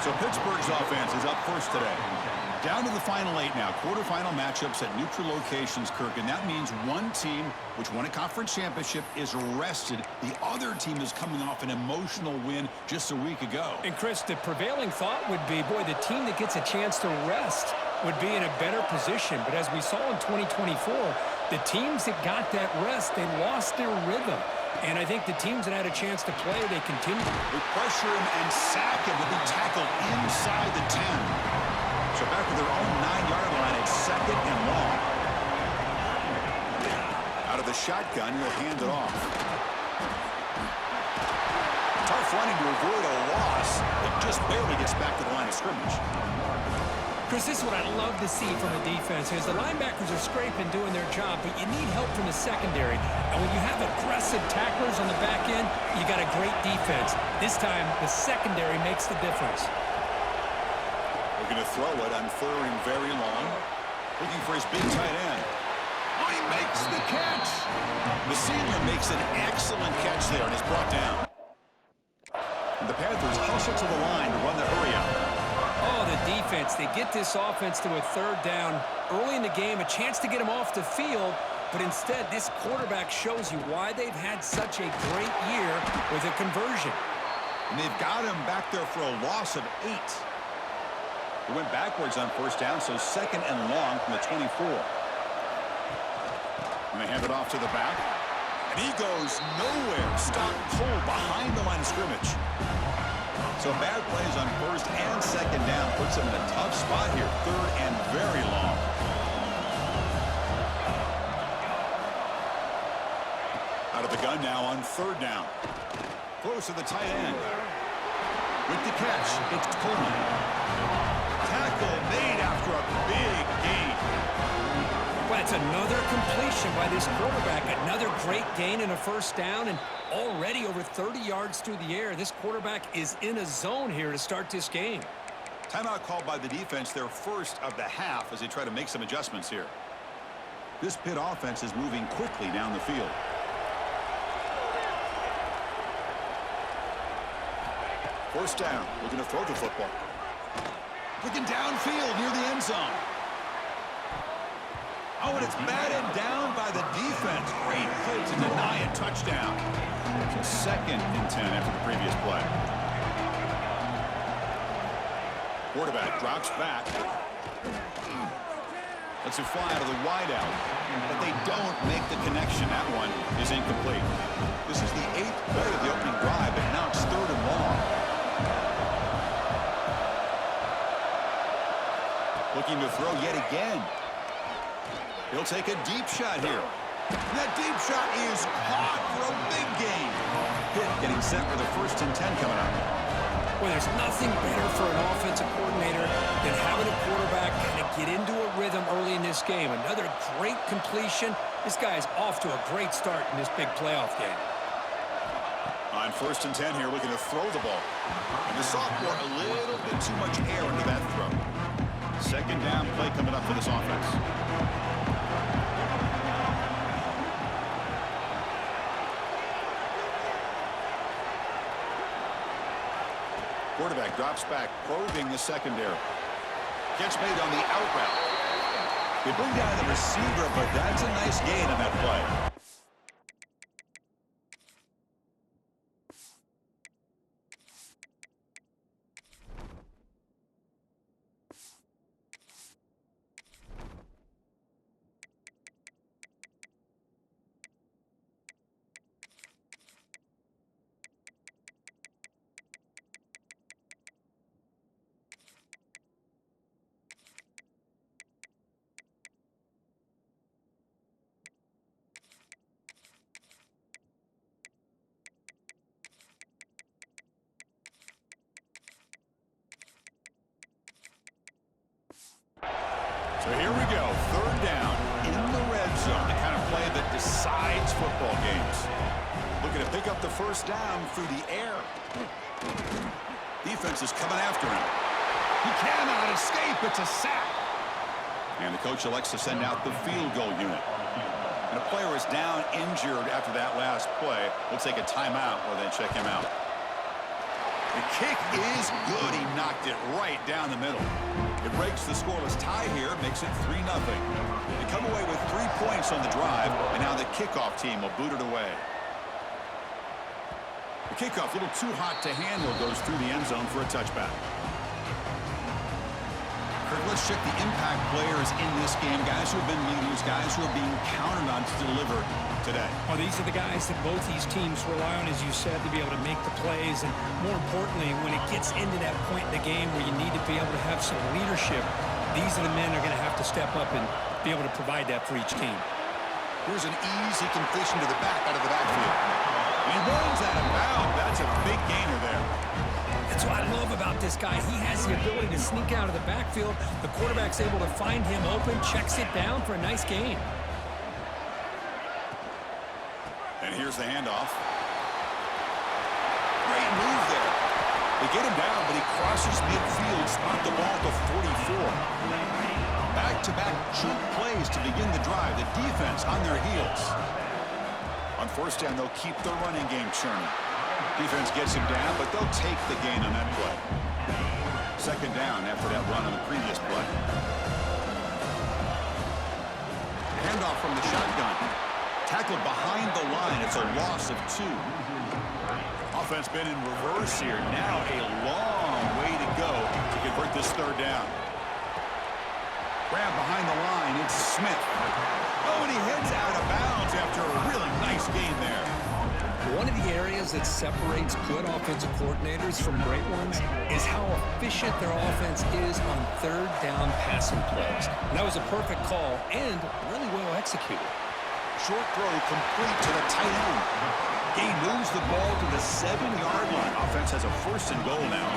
So Pittsburgh's offense is up first today. Down to the final 8 now. Quarterfinal matchups at neutral locations, Kirk. And that means one team, which won a conference championship, is rested. The other team is coming off an emotional win just a week ago. And, Chris, the prevailing thought would be, boy, the team that gets a chance to rest would be in a better position. But as we saw in 2024, the teams that got that rest, they lost their rhythm. And I think the teams that had a chance to play, they continue. They pressure him and sack him with the tackle inside the 10. So back to their own 9-yard line at 2nd and long. Out of the shotgun, he'll hand it off. Tough running to avoid a loss. It just barely gets back to the line of scrimmage. Chris, this is what I love to see from the defense is the linebackers are scraping, doing their job, but you need help from the secondary. And when you have aggressive tacklers on the back end, you got a great defense. This time, the secondary makes the difference. We're going to throw it on 3rd and very long. Looking for his big tight end. Oh, he makes the catch. Messina makes an excellent catch there and is brought down. And the Panthers hustle to the line to run the hurry out. Oh, the defense. They get this offense to a 3rd down early in the game, a chance to get him off the field, but instead this quarterback shows you why they've had such a great year with a conversion. And they've got him back there for a loss of 8. He went backwards on 1st down, so 2nd and long from the 24. And they hand it off to the back. And he goes nowhere. Stop cold behind the line of scrimmage. So bad plays on 1st and 2nd down puts him in a tough spot here. 3rd and very long. Out of the gun now on 3rd down. Close to the tight end. With the catch, it's Coleman. Tackle made after a big gain. Well, it's another completion by this quarterback. Another great gain in a 1st down, and already over 30 yards through the air. This quarterback is in a zone here to start this game. Timeout called by the defense, their first of the half, as they try to make some adjustments here. This Pitt offense is moving quickly down the field. First down. Looking to throw the football. Looking downfield near the end zone. Oh, and it's batted down by the defense. Great play to deny a touchdown. So 2nd and 10 after the previous play. Quarterback drops back. Lets it fly out of the wideout. But they don't make the connection. That one is incomplete. This is the 8th play of the opening drive, but now it's 3rd and long. Looking to throw yet again. He'll take a deep shot here. And that deep shot is caught for a big gain. Pitt getting set for the 1st and 10 coming up. Well, there's nothing better for an offensive coordinator than having a quarterback kind of get into a rhythm early in this game. Another great completion. This guy is off to a great start in this big playoff game. On 1st and 10 here, looking to throw the ball. And the sophomore a little bit too much air into that throw. 2nd down play coming up for this offense. Quarterback drops back, probing the secondary. Catch made on the out route. They bring down the receiver, but that's a nice gain on that play. So here we go, 3rd down in the red zone, the kind of play that decides football games. Looking to pick up the 1st down through the air. Defense is coming after him. He cannot escape, it's a sack. And the coach elects to send out the field goal unit. And a player is down injured after that last play. We'll take a timeout or then check him out. The kick is good. He knocked knocked it right down the middle. It breaks the scoreless tie here, makes it 3-0. They come away with 3 points on the drive, and now the kickoff team will boot it away. The kickoff, a little too hot to handle, goes through the end zone for a touchback. Let's check the impact players in this game, guys who have been leaders, guys who are being counted on to deliver today. Well, these are the guys that both these teams rely on, as you said, to be able to make the plays. And more importantly, when it gets into that point in the game where you need to be able to have some leadership, these are the men that are going to have to step up and be able to provide that for each team. Here's an easy completion to the back out of the backfield. He runs out of bounds. That's a big gainer there. That's what I love about this guy. He has the ability to sneak out of the backfield. The quarterback's able to find him open, checks it down for a nice gain. And here's the handoff. Great move there. They get him down, but he crosses midfield, spot the ball to 44. Back-to-back choke plays to begin the drive. The defense on their heels. On first down, they'll keep the running game churning. Defense gets him down, but they'll take the gain on that play. Second down after that run on the previous play. Handoff from the shotgun. Tackled behind the line. It's a loss of 2. Offense been in reverse here. Now a long way to go to convert this third down. Grab behind the line. It's Smith. Oh, and he heads out of bounds after a really nice gain there. One of the areas that separates good offensive coordinators from great ones is how efficient their offense is on third down passing plays. And that was a perfect call and really well executed. Short throw complete to the tight end. He moves the ball to the 7-yard line. Offense has a 1st and goal now.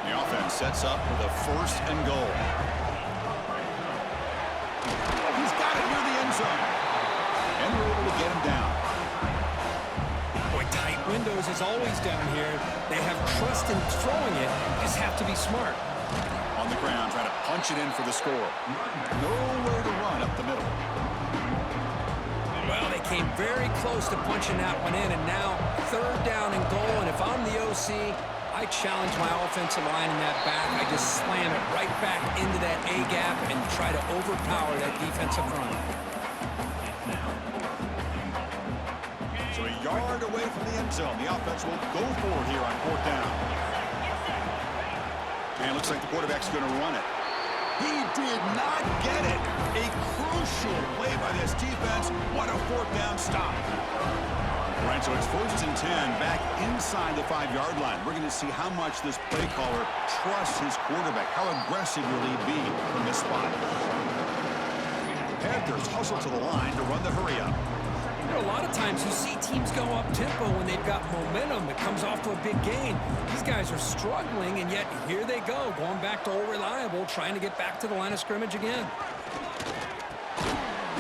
The offense sets up with a 1st and goal. He's got it near the end zone. And we're able to get him down. Boy, tight windows is always down here. They have trust in throwing it. Just have to be smart. On the ground, trying to punch it in for the score. Nowhere to run up the middle. Well, they came very close to punching that one in, and now third down and goal. And if I'm the OC, I challenge my offensive line in that back. I just slam it right back into that A-gap and try to overpower that defensive front. So a yard away from the end zone. The offense will go for it here on 4th down. And it looks like the quarterback's going to run it. He did not get it. A crucial play by this defense. What a 4th down stop. All right, so it's 1st and 10 back inside the 5-yard line. We're going to see how much this play caller trusts his quarterback. How aggressive will he be from this spot? The Panthers hustle to the line to run the hurry up. You know, a lot of times you see teams go up-tempo when they've got momentum. It comes off to a big gain. These guys are struggling, and yet here they go, going back to old reliable, trying to get back to the line of scrimmage again.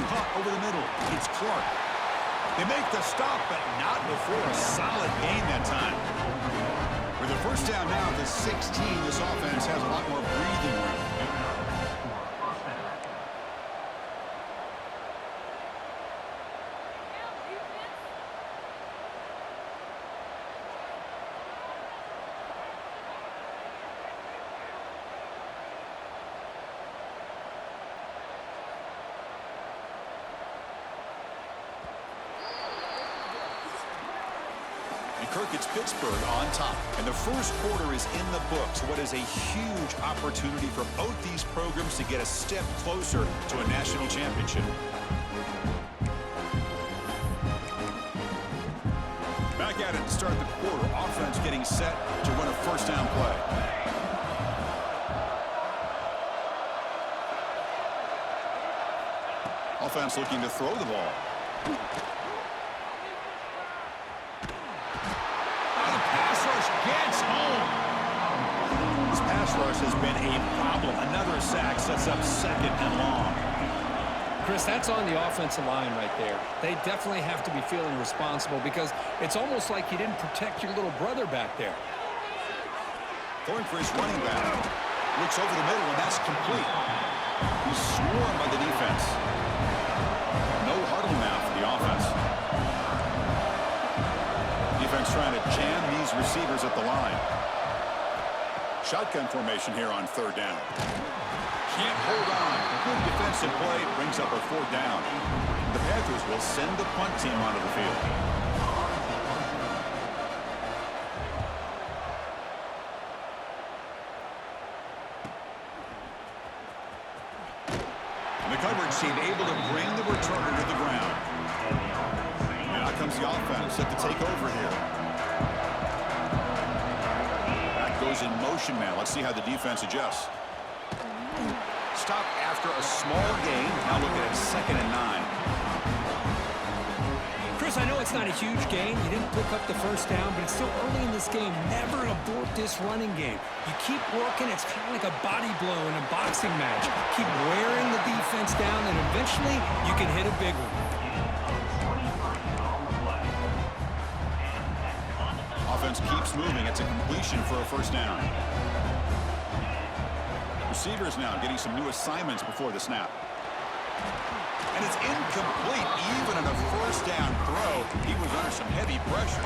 Caught over the middle. It's Clark. They make the stop, but not before a solid gain that time. With the 1st down now at the 16, this offense has a lot more breathing room. Kirk, it's Pittsburgh on top, and the 1st quarter is in the books. What is a huge opportunity for both these programs to get a step closer to a national championship. Back at it to start the quarter. Offense getting set to run a 1st down play. Offense looking to throw the ball. Gets home. This pass rush has been a problem. Another sack sets up 2nd and long. Chris, that's on the offensive line right there. They definitely have to be feeling responsible because it's almost like you didn't protect your little brother back there. Throwing for his running back. Looks over the middle, and that's complete. He's swarmed by the defense. No huddle now for the offense. Defense trying to jam these receivers at the line. Shotgun formation here on third down. Can't hold on. Good defensive play brings up a fourth down. The Panthers will send the punt team onto the field. The coverage team able to bring the returner to the ground. And out comes the offense set to take over here. Back goes in motion now. Let's see how the defense adjusts. Stop after a small gain. Now looking at 2nd and 9. Chris, I know it's not a huge gain. You didn't pick up the first down, but it's still early in this game. Never abort this running game. You keep working. It's kind of like a body blow in a boxing match. Keep wearing the defense down, and eventually you can hit a big one. Offense keeps moving. It's a completion for a first down. Receivers now getting some new assignments before the snap. And it's incomplete. Even on a first down throw, he was under some heavy pressure.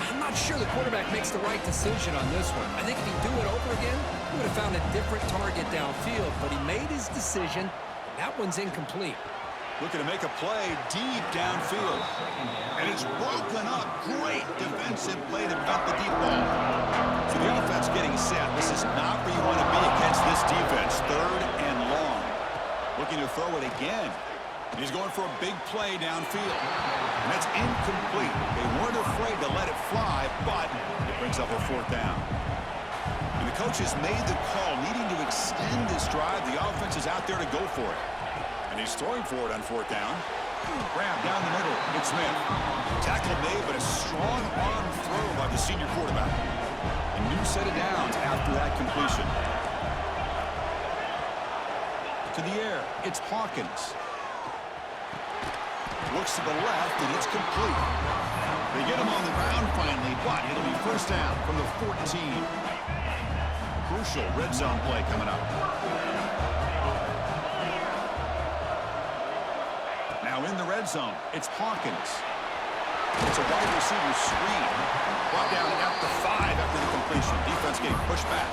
I'm not sure the quarterback makes the right decision on this one. I think if he'd do it over again, he would have found a different target downfield, but he made his decision. That one's incomplete. Looking to make a play deep downfield. And it's broken up. Great defensive play to prevent the deep ball. So the offense getting set. This is not where you want to be against this defense. 3rd and long. Looking to throw it again. He's going for a big play downfield. And that's incomplete. They weren't afraid to let it fly, but it brings up a 4th down. And the coach has made the call, needing to extend this drive. The offense is out there to go for it. And he's throwing for it on 4th down. Grab down the middle. It's Smith. Tackle made, but a strong arm throw by the senior quarterback. A new set of downs after that completion. To the air, it's Hawkins. Looks to the left, and it's complete. They get him on the ground finally, but it'll be first down from the 14. Crucial red zone play coming up. Now in the red zone, it's Hawkins. It's a wide receiver screen. Brought down at the 5 after the completion. Defense getting pushed back.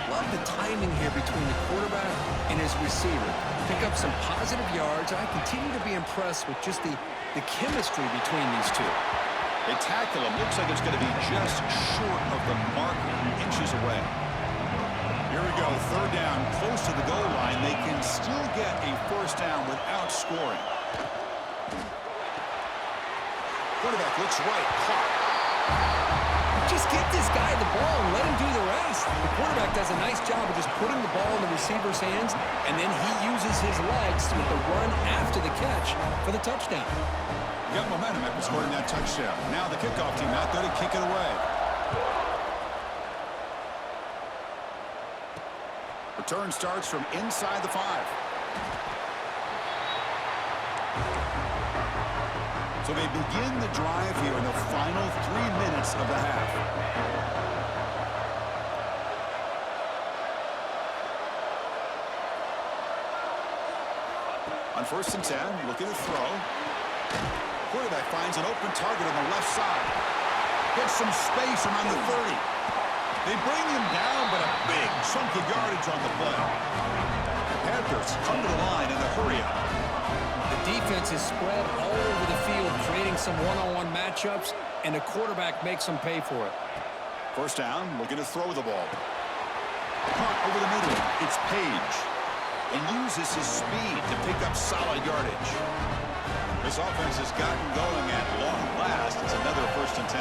Love the timing here between the quarterback and his receiver. Pick up some positive yards. I continue to be impressed with just the chemistry between these two. They tackle him. Looks like it's going to be just short of the mark, inches away. Here we go, 3rd down, close to the goal line. They can still get a first down without scoring. Quarterback looks right, caught. Just get this guy the ball and let him do the rest. The quarterback does a nice job of just putting the ball in the receiver's hands, and then he uses his legs with the run after the catch for the touchdown. Got momentum after scoring that touchdown. Now the kickoff team out there to kick it away. Return starts from inside the 5. So they begin the drive here in the final 3 minutes of the half. On 1st and 10, looking to throw. Quarterback finds an open target on the left side. Gets some space around the 30. They bring him down, but a big chunk of yardage on the play. The Panthers come to the line in a hurry-up. The defense is spread all over the field, creating some one-on-one matchups, and the quarterback makes them pay for it. First down, looking to throw the ball. Caught over the middle. It's Page. And uses his speed to pick up solid yardage. This offense has gotten going at long last. It's another 1st and 10.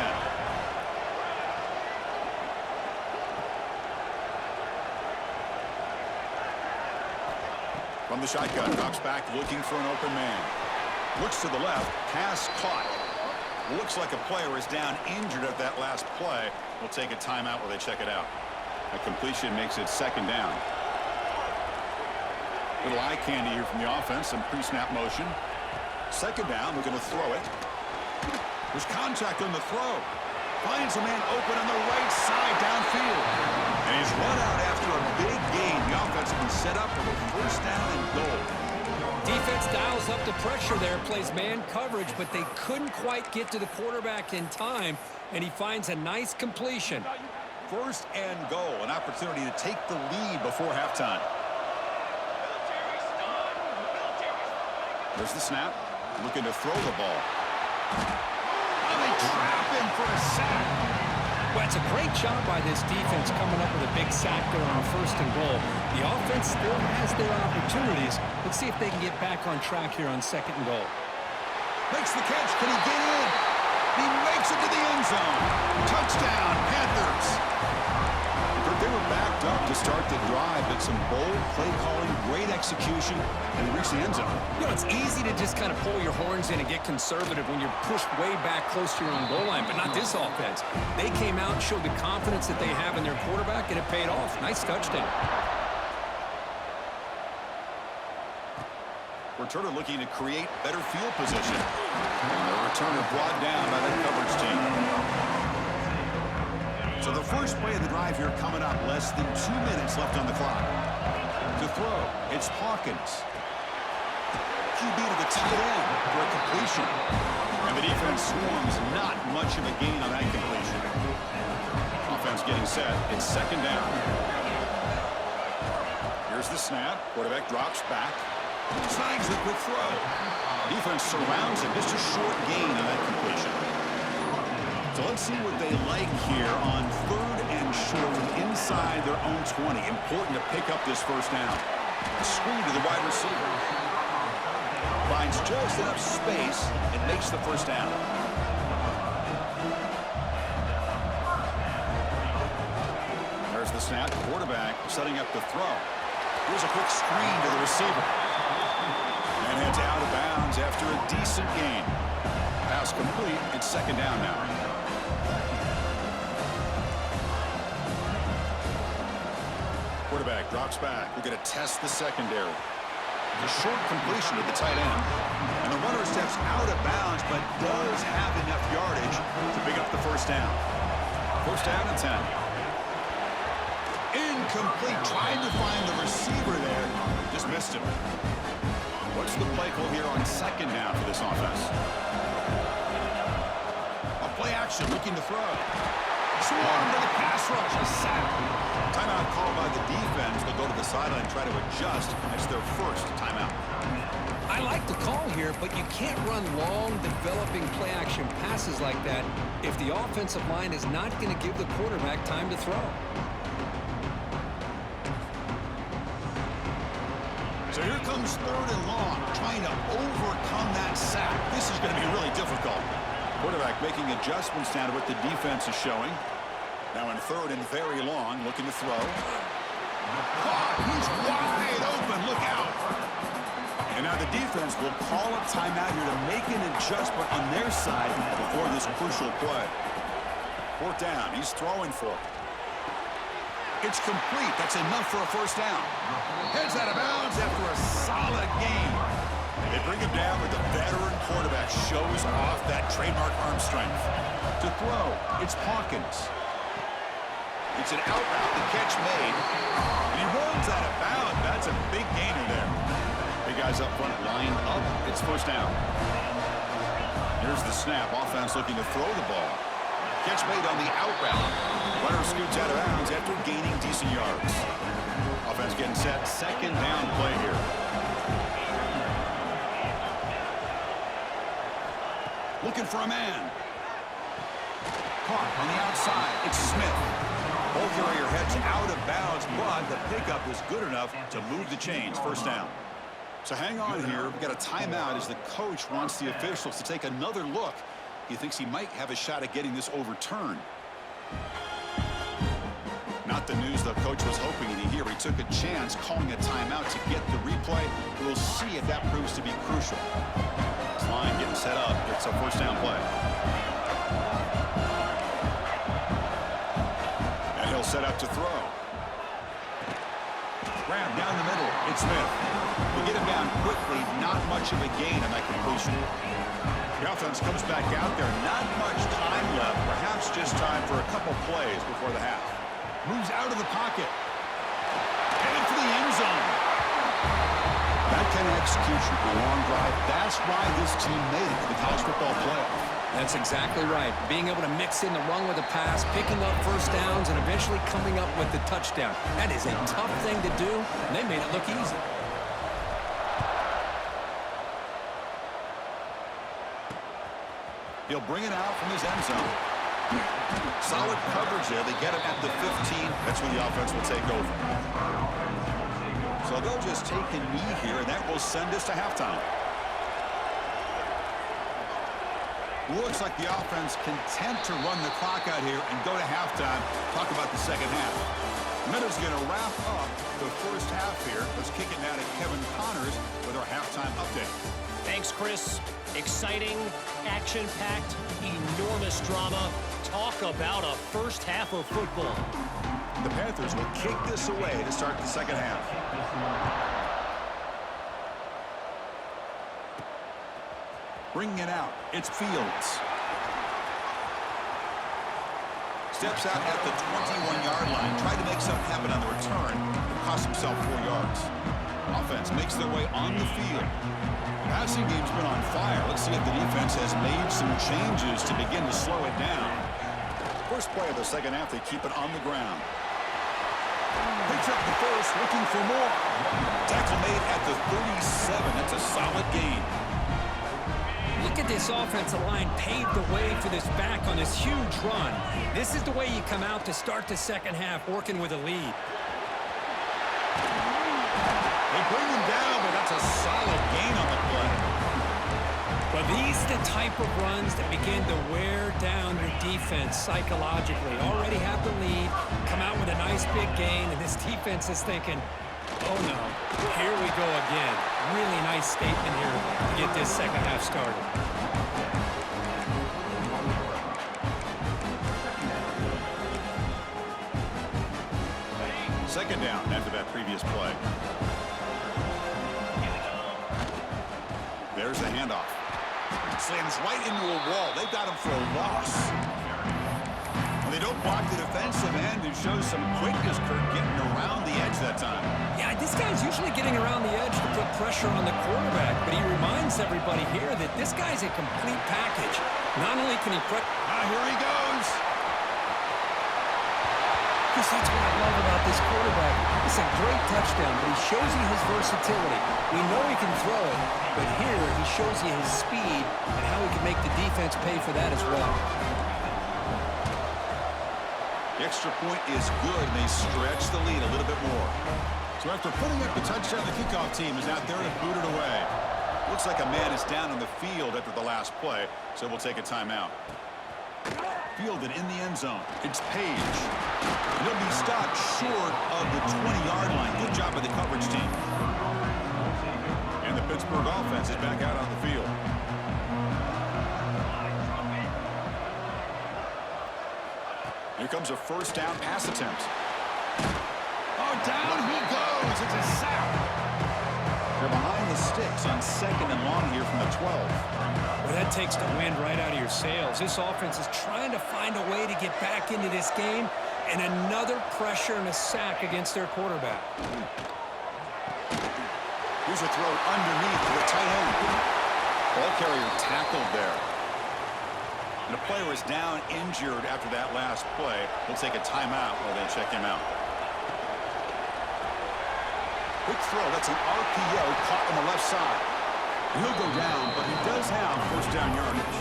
From the shotgun, drops back looking for an open man. Looks to the left, pass caught. Looks like a player is down injured at that last play. We'll take a timeout while they check it out. A completion makes it 2nd down. Little eye candy here from the offense, some pre-snap motion. 2nd down, we're going to throw it. There's contact on the throw. Finds a man open on the right side downfield. And he's run out after a big gain. The offense has been set up for the first down and goal. Defense dials up the pressure there, plays man coverage, but they couldn't quite get to the quarterback in time, and he finds a nice completion. First and goal, an opportunity to take the lead before halftime. There's the snap, looking to throw the ball. Oh, they trap him for a sack. Well, it's a great job by this defense coming up with a big sack there on first and goal. The offense still has their opportunities. Let's see if they can get back on track here on second and goal. Makes the catch. Can he get in? He makes it to the end zone. Touchdown, Panthers. They were backed up to start the drive, but some bold play calling, great execution, and reached the end zone. You know, it's easy to just kind of pull your horns in and get conservative when you're pushed way back close to your own goal line, but not this offense. They came out and showed the confidence that they have in their quarterback, and it paid off. Nice touchdown. Returner looking to create better field position. And the returner brought down by that coverage team. So the first play of the drive here coming up, less than 2 minutes left on the clock. To throw, it's Hawkins. QB to the tight end for a completion. And the defense swarms, not much of a gain on that completion. Offense getting set, it's second down. Here's the snap, quarterback drops back. Snags the quick throw. Defense surrounds him, just a short gain on that completion. So let's see what they like here on third and short from inside their own 20. Important to pick up this first down. Screen to the wide receiver. Finds just enough space and makes the first down. There's the snap. Quarterback setting up the throw. Here's a quick screen to the receiver. And heads out of bounds after a decent gain. Pass complete. It's second down now. Quarterback drops back. We're going to test the secondary. A short completion to the tight end. And the runner steps out of bounds, but does have enough yardage to pick up the first down. First down and 10. Incomplete. Trying to find the receiver there. Just missed him. What's the play call here on second down for this offense? A play action looking to throw. Swarm to the pass rush. A sack. Timeout called by the defense. They'll go to the sideline and try to adjust. That's their first timeout. I like the call here, but you can't run long, developing play-action passes like that if the offensive line is not going to give the quarterback time to throw. So here comes third and long, trying to overcome that sack. This is going to be really difficult. Quarterback making adjustments now to what the defense is showing. Now in third and very long, looking to throw. Caught. He's wide open. Look out. And now the defense will call a timeout here to make an adjustment on their side before this crucial play. Fourth down. He's throwing for it. It's complete. That's enough for a first down. Heads out of bounds after a solid gain. They bring him down, but the veteran quarterback shows off that trademark arm strength. To throw, it's Hawkins. It's an out route, the catch made. And he runs out of bounds. That's a big gainer there. Big guys up front lined up. It's first down. Here's the snap. Offense looking to throw the ball. Catch made on the out route. Runner scoots out of bounds after gaining decent yards. Offense getting set. Second down play here. Looking for a man. Caught on the outside. It's Smith. Ball carrier heads out of bounds, but the pickup is good enough to move the chains. First down. So hang on here. We've got a timeout as the coach wants the officials to take another look. He thinks he might have a shot at getting this overturned. Not the news the coach was hoping to hear. He took a chance calling a timeout to get the replay. We'll see if that proves to be crucial. Line getting set up. It's a first down play. And he'll set up to throw. Grab down the middle. It's Smith. We'll get him down quickly. Not much of a gain on that completion. The offense comes back out there. Not much time left. Perhaps just time for a couple plays before the half. Moves out of the pocket. Headed for the end zone. That kind of execution for a long drive, that's why this team made it to the college football playoff. That's exactly right. Being able to mix in the run with a pass, picking up first downs, and eventually coming up with the touchdown. That is a tough thing to do, and they made it look easy. He'll bring it out from his end zone. Solid coverage there. They get it at the 15. That's when the offense will take over. So they'll just take a knee here, and that will send us to halftime. Looks like the offense content to run the clock out here and go to halftime. Talk about the second half. Minutes going to wrap up the first half here. Let's kick it now to Kevin Connors with our halftime update. Thanks, Chris. Exciting, action-packed, enormous drama. Talk about a first half of football. The Panthers will kick this away to start the second half. Bringing it out, it's Fields. Steps out at the 21-yard line. Tried to make something happen on the return, but cost himself 4 yards. Offense makes their way on the field. Passing game's been on fire. Let's see if the defense has made some changes to begin to slow it down. First play of the second half, they keep it on the ground. Picks up the first, looking for more. Tackle made at the 37. That's a solid gain. Look at this offensive line paved the way for this back on this huge run. This is the way you come out to start the second half, working with a lead. They bring him down, but that's a solid gain on the play. But these are the type of runs that begin to wear down your defense psychologically. Already have the lead, come out with a nice big gain, and this defense is thinking, oh no, here we go again. Really nice statement here to get this second half started. Second down after that previous play. There's the handoff. Slams right into a wall. They've got him for a loss. Well, they don't block the defensive end and show some quickness, Kirk, getting around the edge that time. Yeah, this guy's usually getting around the edge to put pressure on the quarterback, but he reminds everybody here that this guy's a complete package. Not only can he put... Here he goes. Because that's what I love about this quarterback. It's a great touchdown, but he shows you his versatility. We know he can throw it, but here he shows you his speed and how he can make the defense pay for that as well. The extra point is good, and they stretch the lead a little bit more. So after putting up the touchdown, the kickoff team is out there to boot it away. Looks like a man is down on the field after the last play, so we'll take a timeout. Fielded in the end zone. It's Page. He'll be stopped short of the 20-yard line. Good job by the coverage team. And the Pittsburgh offense is back out on the field. Here comes a first down pass attempt. Oh, down he goes. It's a sack. They're behind the sticks on second and long here from the 12. Well, that takes the wind right out of your sails. This offense is trying to find a way to get back into this game, and another pressure and a sack against their quarterback. Here's a throw underneath to the tight end. Ball carrier tackled there. And a player is down injured after that last play. We'll take a timeout while they check him out. Quick throw. That's an RPO caught on the left side. He'll go down, but he does have first down yardage.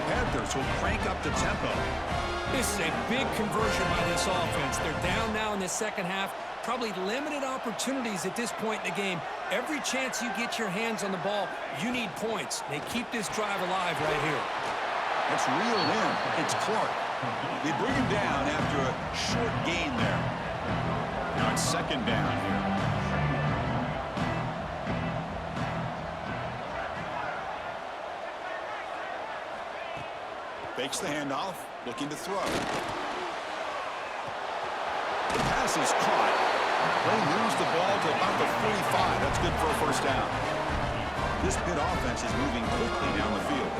Panthers will crank up the tempo. This is a big conversion by this offense. They're down now in the second half. Probably limited opportunities at this point in the game. Every chance you get your hands on the ball, you need points. They keep this drive alive right here. It's reeled in. It's Clark. They bring him down after a short gain there. Now it's second down here. Fakes the handoff, looking to throw. The pass is caught. They lose the ball to about the 45. That's good for a first down. This Pitt offense is moving quickly down the field.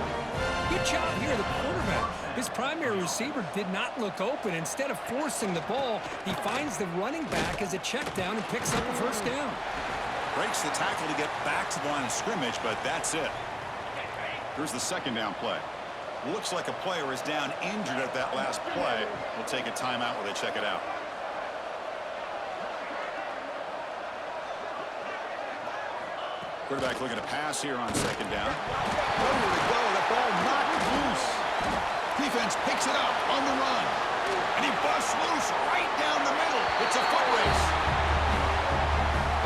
Good job here, the quarterback. His primary receiver did not look open. Instead of forcing the ball, he finds the running back as a check down and picks up a first down. Breaks the tackle to get back to the line of scrimmage, but that's it. Here's the second down play. Looks like a player is down injured at that last play. We'll take a timeout while they check it out. Quarterback looking to pass here on second down. Nowhere to go. That ball knocked loose. Defense picks it up on the run. And he busts loose right down the middle. It's a foot race.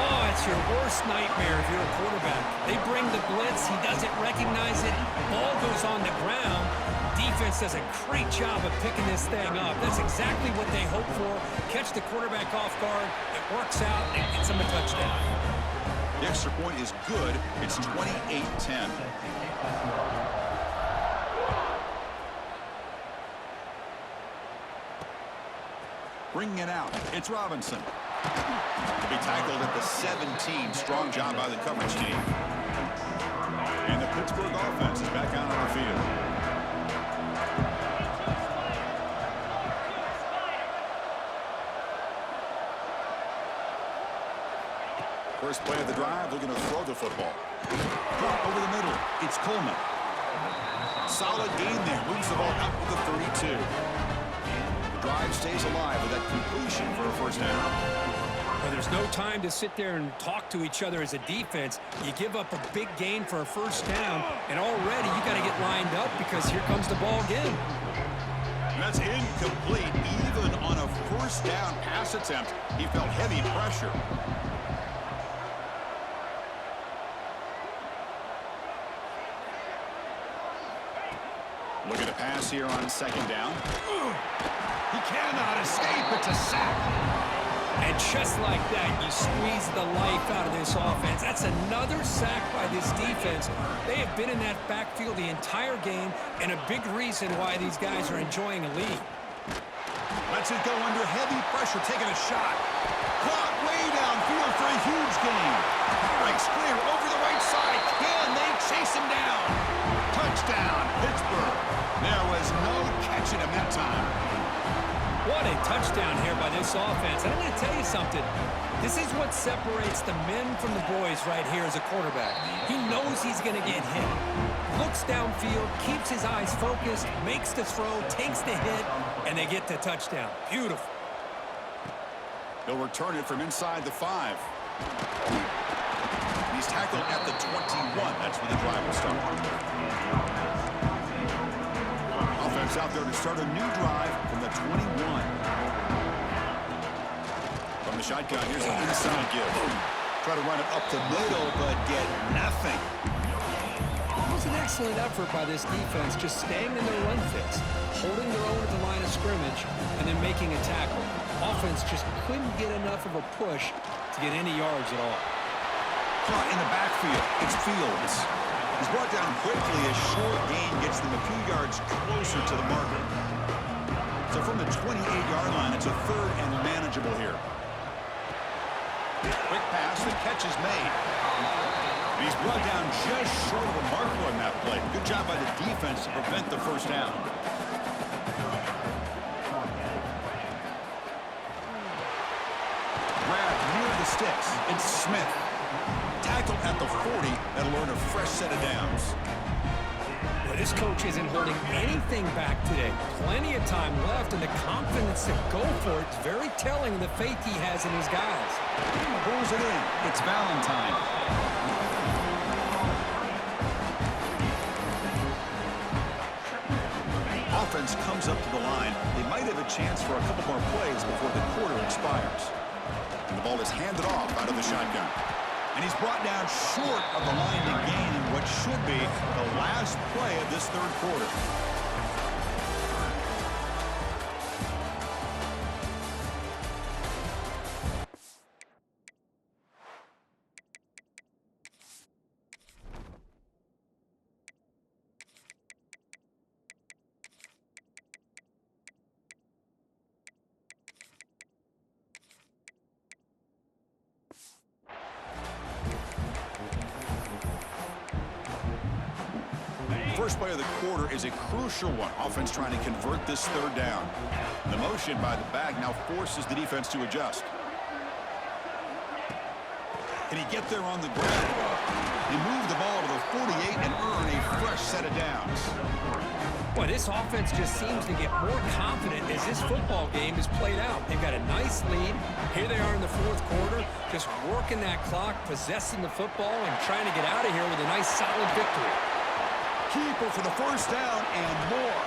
Oh, it's your worst nightmare if you're a quarterback. They bring the blitz. He doesn't recognize it. Ball goes on the ground. Defense does a great job of picking this thing up. That's exactly what they hope for. Catch the quarterback off guard. It works out and gets him a touchdown. The extra point is good. It's 28-10. Bringing it out. It's Robinson. To be tackled at the 17. Strong job by the coverage team. And the Pittsburgh offense is back out on the field. First play of the drive, looking to throw the football. Drop over the middle. It's Coleman. Solid gain there. Moves the ball out with the 32. The drive stays alive with that completion for a first down. Well, there's no time to sit there and talk to each other as a defense. You give up a big gain for a first down, and already you got to get lined up because here comes the ball again. That's incomplete. Even on a first down pass attempt, he felt heavy pressure. Looking to pass here on second down. He cannot escape. It's a sack. And just like that, you squeeze the life out of this offense. That's another sack by this defense. They have been in that backfield the entire game, and a big reason why these guys are enjoying a lead. Lets it go under heavy pressure, taking a shot. Caught way downfield for a huge gain. Breaks clear over the right side. Can they chase him down? Touchdown, Pittsburgh. There was no catching him that time. What a touchdown here by this offense. And I'm going to tell you something. This is what separates the men from the boys right here as a quarterback. He knows he's going to get hit. Looks downfield, keeps his eyes focused, makes the throw, takes the hit, and they get the touchdown. Beautiful. They'll return it from inside the 5. He's tackled at the 21. That's where the drive will start. Offense out there to start a new drive from the 21. From the shotgun, here's an inside give. Try to run it up the middle, but get nothing. It was an excellent effort by this defense, just staying in their run fits, holding their own at the line of scrimmage, and then making a tackle. Offense just couldn't get enough of a push to get any yards at all. Caught in the backfield. It's Fields. He's brought down quickly. A short gain gets them a few yards closer to the marker. So from the 28-yard line, it's a third and manageable here. Quick pass. The catch is made. And he's brought down just short of the marker on that play. Good job by the defense to prevent the first down. Grab near the sticks. It's Smith. Tackle at the 40. That'll earn a fresh set of downs. Well, this coach isn't holding anything back today. Plenty of time left, and the confidence to go for it is very telling of the faith he has in his guys. Pulls it in. It's Valentine. Offense comes up to the line. They might have a chance for a couple more plays before the quarter expires. And the ball is handed off out of the shotgun. And he's brought down short of the line to gain in what should be the last play of this third quarter. first play of the quarter is a crucial one. Offense trying to convert this third down. The motion by the back now forces the defense to adjust. Can he get there on the ground? He moved the ball to the 48 and earn a fresh set of downs. Well, this offense just seems to get more confident as this football game is played out. They've got a nice lead. Here they are in the fourth quarter, just working that clock, possessing the football, and trying to get out of here with a nice, solid victory. Keeper for the first down and more.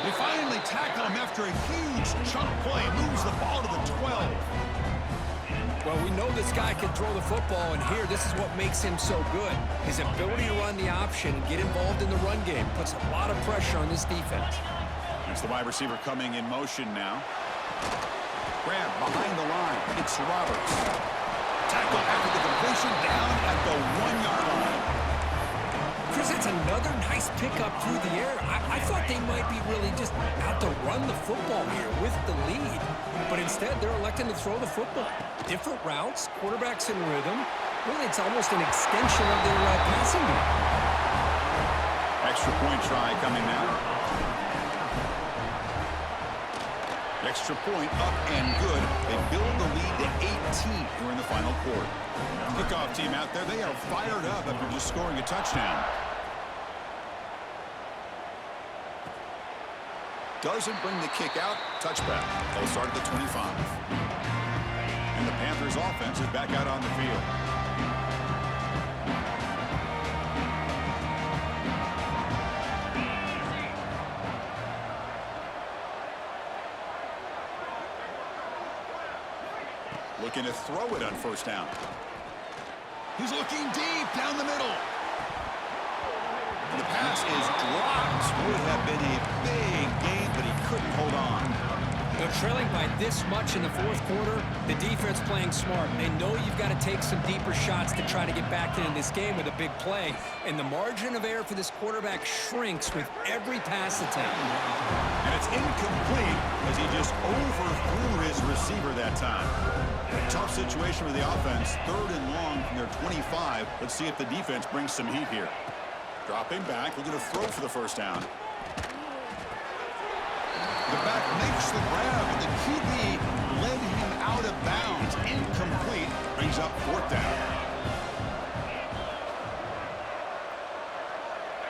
They finally tackle him after a huge chunk play. Moves the ball to the 12. Well, we know this guy can throw the football, and here, this is what makes him so good. His ability to run the option and get involved in the run game puts a lot of pressure on this defense. There's the wide receiver coming in motion now. Grab behind the line. It's Roberts. Tackle after the completion down at the 1-yard line. Chris, it's another nice pickup through the air. I thought they might be really just out to run the football here with the lead. But instead, they're electing to throw the football. Different routes, quarterbacks in rhythm. Really, it's almost an extension of their passing game. Extra point try coming now. Extra point up and good. They build the lead to 18 here in the final quarter. Kickoff team out there, they are fired up after just scoring a touchdown. Doesn't bring the kick out. Touchback. They'll start at the 25. And the Panthers offense is back out on the field. Looking to throw it on first down. He's looking deep down the middle. And the pass is dropped. Would have been a big gain, but he couldn't hold on. They're trailing by this much in the fourth quarter. The defense playing smart. They know you've got to take some deeper shots to try to get back in this game with a big play. And the margin of error for this quarterback shrinks with every pass attempt. And it's incomplete as he just overthrew his receiver that time. A tough situation for the offense. 3rd and long from their 25. Let's see if the defense brings some heat here. Dropping back, looking to throw for the first down. The back makes the grab, and the QB led him out of bounds. Incomplete. Brings up 4th down.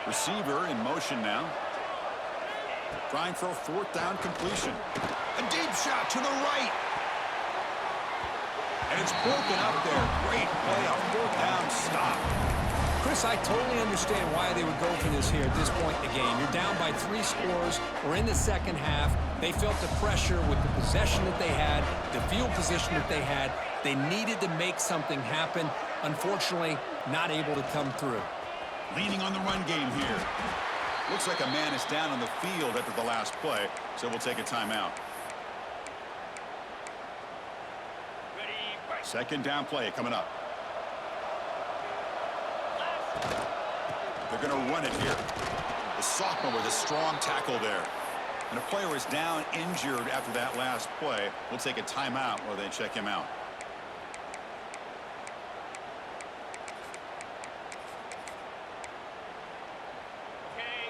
Receiver in motion now. Trying for a 4th down completion. A deep shot to the right. And it's broken up there. Great play, a 4th down stop. Chris, I totally understand why they would go for this here at this point in the game. You're down by 3 scores. We're in the second half. They felt the pressure with the possession that they had, the field position that they had. They needed to make something happen. Unfortunately, not able to come through. Leaning on the run game here. Looks like a man is down on the field after the last play, so we'll take a timeout. Second down play coming up. They're going to run it here. The sophomore with a strong tackle there. And a player is down injured after that last play. We'll take a timeout while they check him out.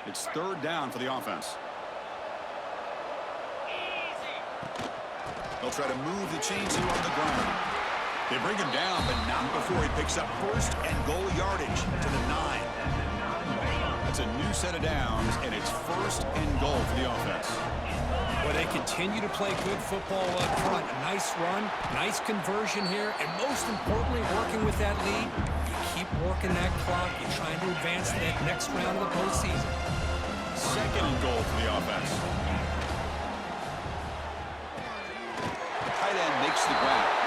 It's 3rd down for the offense. They'll try to move the chains here on the ground. They bring him down, but not before he picks up 1st and goal yardage to the 9. That's a new set of downs, and it's 1st and goal for the offense. Well, they continue to play good football up front. A nice run, nice conversion here, and most importantly, working with that lead, you keep working that clock. You're trying to advance to that next round of the postseason. 2nd and goal for the offense. The tight end makes the grab.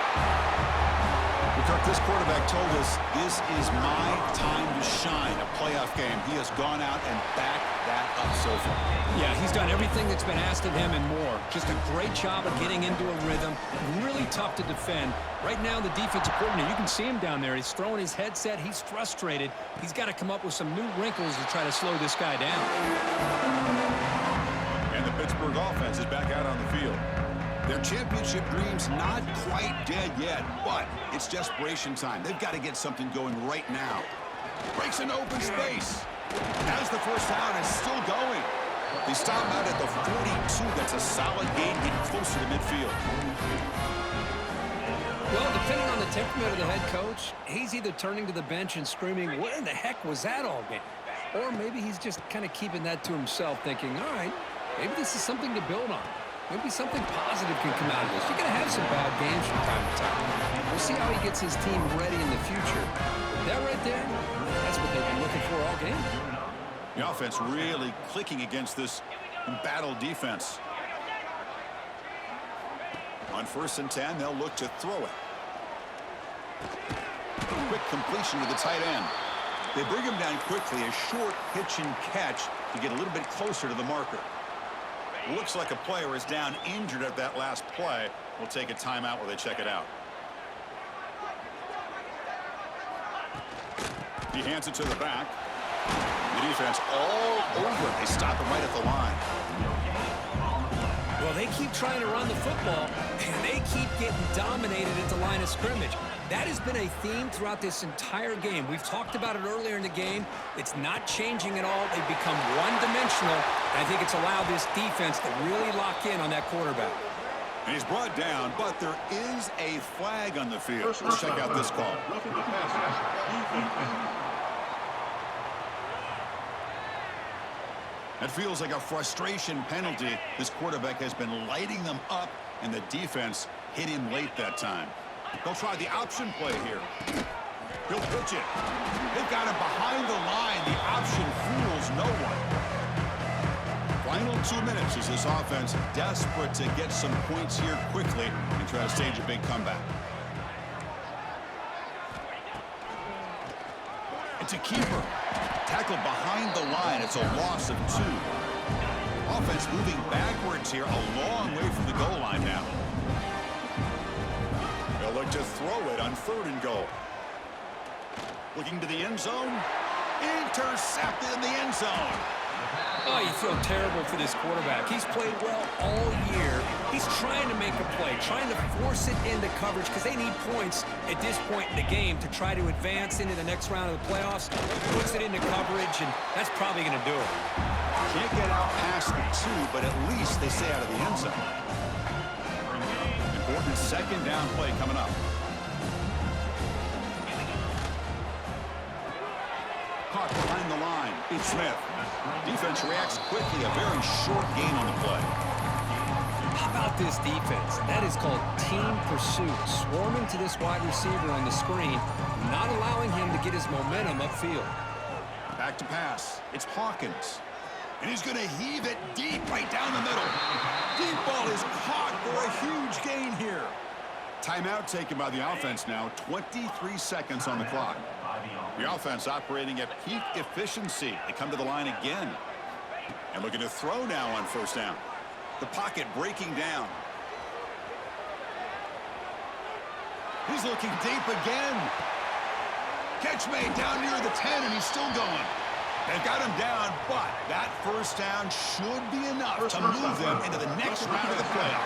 Kirk, this quarterback told us this is my time to shine, a playoff game. He has gone out and backed that up so far. Yeah, he's done everything that's been asked of him and more. Just a great job of getting into a rhythm. Really tough to defend. Right now, the defensive coordinator, you can see him down there. He's throwing his headset. He's frustrated. He's got to come up with some new wrinkles to try to slow this guy down. And the Pittsburgh offense is back out on the field. Their championship dream's not quite dead yet, but it's desperation time. They've got to get something going right now. Breaks into open space. As the first down is still going. They stop out at the 42. That's a solid gain, getting closer to midfield. Well, depending on the temperament of the head coach, he's either turning to the bench and screaming, "What in the heck was that all game?" Or maybe he's just kind of keeping that to himself, thinking, all right, maybe this is something to build on. Maybe something positive can come out of this. You're going to have some bad games from time to time. We'll see how he gets his team ready in the future. But that right there, that's what they've been looking for all game. The offense really clicking against this embattled defense. On 1st and 10, they'll look to throw it. Quick completion to the tight end. They bring him down quickly, a short pitch and catch to get a little bit closer to the marker. Looks like a player is down injured at that last play. We'll take a timeout while they check it out. He hands it to the back. The defense all over. They stop him right at the line. Well, they keep trying to run the football, and they keep getting dominated at the line of scrimmage. That has been a theme throughout this entire game. We've talked about it earlier in the game. It's not changing at all. They've become one-dimensional, and I think it's allowed this defense to really lock in on that quarterback. And he's brought down, but there is a flag on the field. Let's check out this call. That feels like a frustration penalty. This quarterback has been lighting them up, and the defense hit him late that time. They'll try the option play here. He'll pitch it. They've got him behind the line. The option fools no one. Final 2 minutes as this offense desperate to get some points here quickly and try to stage a big comeback. It's a keeper. Tackled behind the line. It's a loss of 2. Offense moving backwards here, a long way from the goal line now. They'll look to throw it on 3rd and goal. Looking to the end zone. Intercepted in the end zone. Oh, you feel terrible for this quarterback. He's played well all year. He's trying to make a play, trying to force it into coverage because they need points at this point in the game to try to advance into the next round of the playoffs. Puts it into coverage, and that's probably going to do it. Can't get out past the 2, but at least they stay out of the end zone. Important 2nd down play coming up. Caught behind the line. It's Smith. Defense reacts quickly. A very short gain on the play. How about this defense? That is called team pursuit. Swarming to this wide receiver on the screen, not allowing him to get his momentum upfield. Back to pass. It's Hawkins. And he's going to heave it deep right down the middle. Deep ball is caught for a huge gain here. Timeout taken by the offense now. 23 seconds on the clock. The offense operating at peak efficiency. They come to the line again. And looking to throw now on 1st down. The pocket breaking down. He's looking deep again. Catch made down near the 10, and he's still going. They've got him down, but that 1st down should be enough to move them into the next round of the playoff.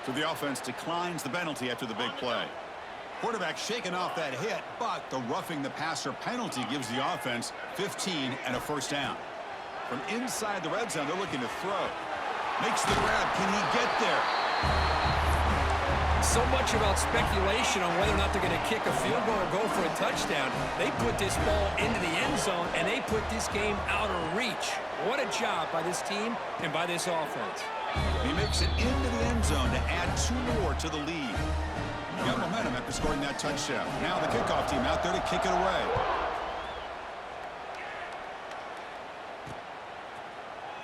So the offense declines the penalty after the big play. Quarterback shaking off that hit, but the roughing the passer penalty gives the offense 15 and a 1st down. From inside the red zone, they're looking to throw. Makes the grab. Can he get there? So much about speculation on whether or not they're going to kick a field goal or go for a touchdown. They put this ball into the end zone, and they put this game out of reach. What a job by this team and by this offense. He makes it into the end zone to add 2 more to the lead. He got momentum after scoring that touchdown. Now the kickoff team out there to kick it away.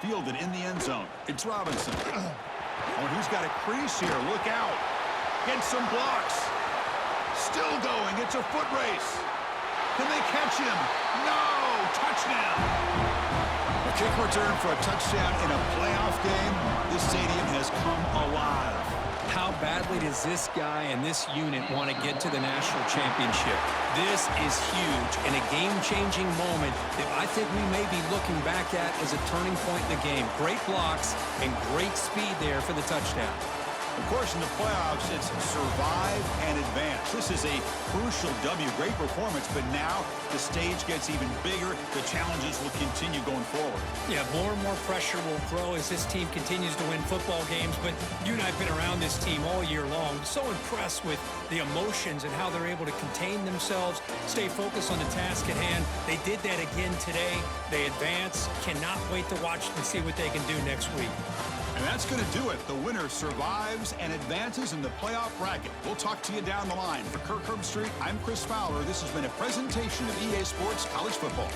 Fielded in the end zone. It's Robinson. Oh, he's got a crease here. Look out. Gets some blocks. Still going. It's a foot race. Can they catch him? No! Touchdown! A kick return for a touchdown in a playoff game. This stadium has come alive. How badly does this guy and this unit want to get to the national championship? This is huge and a game-changing moment that I think we may be looking back at as a turning point in the game. Great blocks and great speed there for the touchdown. Of course, in the playoffs, it's survive and advance. This is a crucial W. Great performance, but now the stage gets even bigger. The challenges will continue going forward. Yeah, more and more pressure will grow as this team continues to win football games, but you and I have been around this team all year long. So impressed with the emotions and how they're able to contain themselves, stay focused on the task at hand. They did that again today. They advance. Cannot wait to watch and see what they can do next week. And that's going to do it. The winner survives and advances in the playoff bracket. We'll talk to you down the line. For Kirk Herbstreit, I'm Chris Fowler. This has been a presentation of EA Sports College Football.